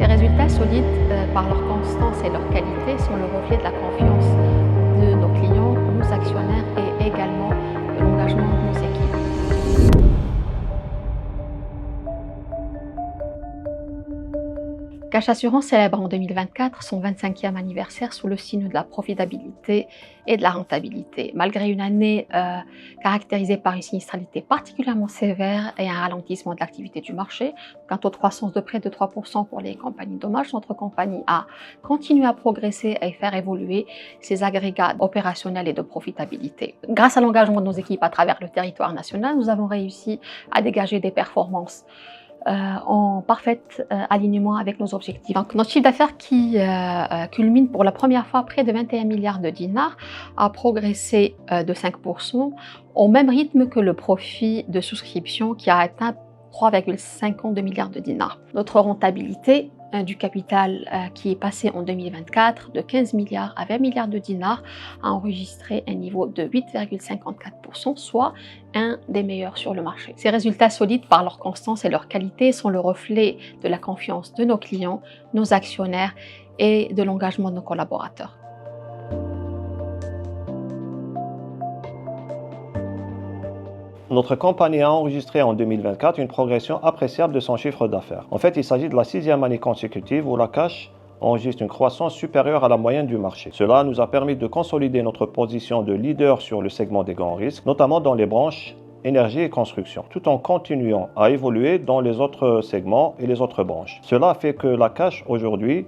Ces résultats solides, par leur constance et leur qualité, sont le reflet de la confiance de nos clients, nos actionnaires et également de l'engagement de nos équipes. Cash Assurance célèbre en 2024 son 25e anniversaire sous le signe de la profitabilité et de la rentabilité. Malgré une année caractérisée par une sinistralité particulièrement sévère et un ralentissement de l'activité du marché, un taux de croissance de près de 3% pour les compagnies de dommages, notre compagnie a continué à progresser et faire évoluer ses agrégats opérationnels et de profitabilité. Grâce à l'engagement de nos équipes à travers le territoire national, nous avons réussi à dégager des performances en parfait alignement avec nos objectifs. Donc, notre chiffre d'affaires qui culmine pour la première fois près de 21 milliards de dinars a progressé de 5% au même rythme que le profit de souscription qui a atteint 3,52 milliards de dinars. Notre rentabilité du capital qui est passé en 2024 de 15 milliards à 20 milliards de dinars a enregistré un niveau de 8,54%, soit un des meilleurs sur le marché. Ces résultats solides par leur constance et leur qualité sont le reflet de la confiance de nos clients, nos actionnaires et de l'engagement de nos collaborateurs. Notre compagnie a enregistré en 2024 une progression appréciable de son chiffre d'affaires. En fait, il s'agit de la 6e année consécutive où la Cash enregistre une croissance supérieure à la moyenne du marché. Cela nous a permis de consolider notre position de leader sur le segment des grands risques, notamment dans les branches énergie et construction, tout en continuant à évoluer dans les autres segments et les autres branches. Cela fait que la Cash aujourd'hui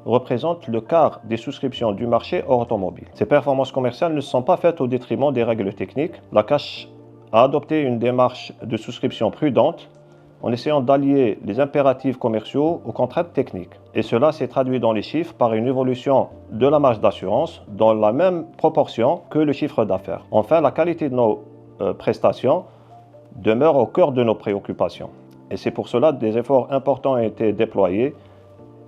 représente le quart des souscriptions du marché automobile. Ces performances commerciales ne sont pas faites au détriment des règles techniques. La Cash a adopté une démarche de souscription prudente en essayant d'allier les impératifs commerciaux aux contraintes techniques. Et cela s'est traduit dans les chiffres par une évolution de la marge d'assurance dans la même proportion que le chiffre d'affaires. Enfin, la qualité de nos prestations demeure au cœur de nos préoccupations. Et c'est pour cela que des efforts importants ont été déployés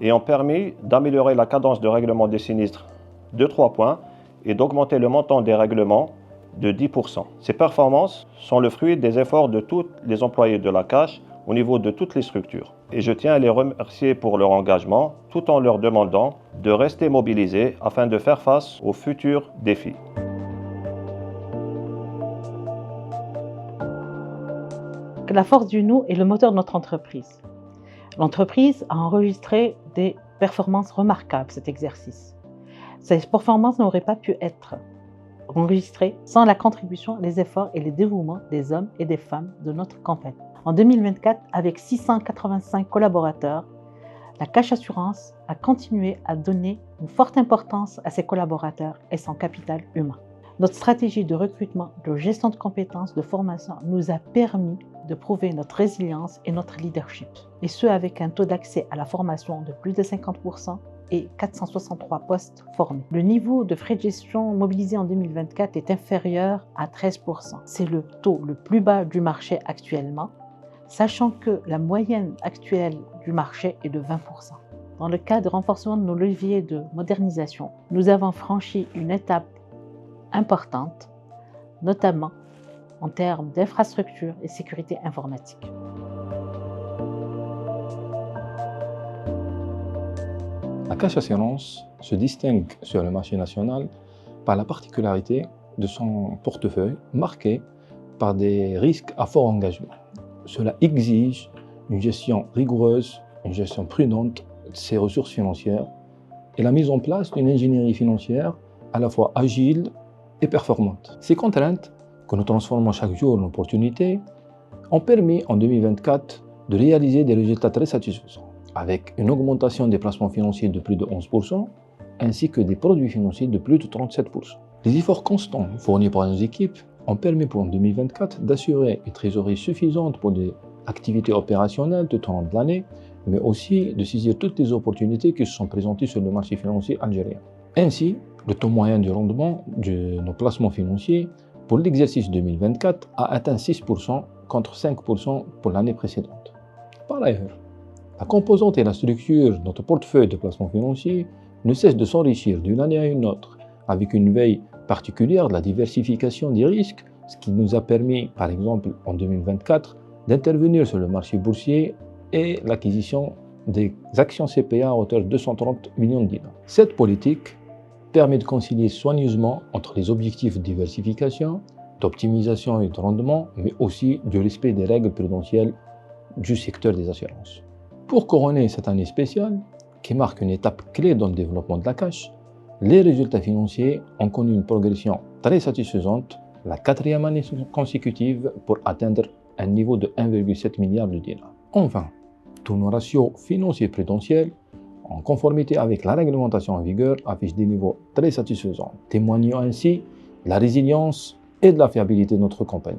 et ont permis d'améliorer la cadence de règlement des sinistres de 3 points et d'augmenter le montant des règlements de 10%. Ces performances sont le fruit des efforts de tous les employés de la Cash au niveau de toutes les structures. Et je tiens à les remercier pour leur engagement tout en leur demandant de rester mobilisés afin de faire face aux futurs défis. La force du nous est le moteur de notre entreprise. L'entreprise a enregistré des performances remarquables cet exercice. Ces performances n'auraient pas pu être enregistrées sans la contribution, les efforts et les dévouements des hommes et des femmes de notre compagnie. En 2024, avec 685 collaborateurs, la Cash Assurance a continué à donner une forte importance à ses collaborateurs et son capital humain. Notre stratégie de recrutement, de gestion de compétences, de formation nous a permis de prouver notre résilience et notre leadership. Et ce, avec un taux d'accès à la formation de plus de 50% et 463 postes formés. Le niveau de frais de gestion mobilisé en 2024 est inférieur à 13%. C'est le taux le plus bas du marché actuellement, sachant que la moyenne actuelle du marché est de 20%. Dans le cadre de renforcement de nos leviers de modernisation, nous avons franchi une étape importante, notamment en termes d'infrastructure et sécurité informatique. La Cash Assurance se distingue sur le marché national par la particularité de son portefeuille marqué par des risques à fort engagement. Cela exige une gestion rigoureuse, une gestion prudente de ses ressources financières et la mise en place d'une ingénierie financière à la fois agile et performante. Ces contraintes, que nous transformons chaque jour en opportunités, ont permis en 2024 de réaliser des résultats très satisfaisants, avec une augmentation des placements financiers de plus de 11%, ainsi que des produits financiers de plus de 37%. Les efforts constants fournis par nos équipes ont permis pour 2024 d'assurer une trésorerie suffisante pour des activités opérationnelles tout au long de l'année, mais aussi de saisir toutes les opportunités qui se sont présentées sur le marché financier algérien. Ainsi, le taux moyen du rendement de nos placements financiers pour l'exercice 2024 a atteint 6% contre 5% pour l'année précédente. Par ailleurs, la composante et la structure de notre portefeuille de placements financiers ne cessent de s'enrichir d'une année à une autre, avec une veille particulière de la diversification des risques, ce qui nous a permis, par exemple en 2024, d'intervenir sur le marché boursier et l'acquisition des actions CPA à hauteur de 230 millions de dinars. Cette politique permet de concilier soigneusement entre les objectifs de diversification, d'optimisation et de rendement, mais aussi du respect des règles prudentielles du secteur des assurances. Pour couronner cette année spéciale, qui marque une étape clé dans le développement de la cash, les résultats financiers ont connu une progression très satisfaisante, la 4e année consécutive pour atteindre un niveau de 1,7 milliard de dinars. Enfin, tous nos ratios financiers prudentiels, en conformité avec la réglementation en vigueur, affichent des niveaux très satisfaisants, témoignant ainsi de la résilience et de la fiabilité de notre compagnie.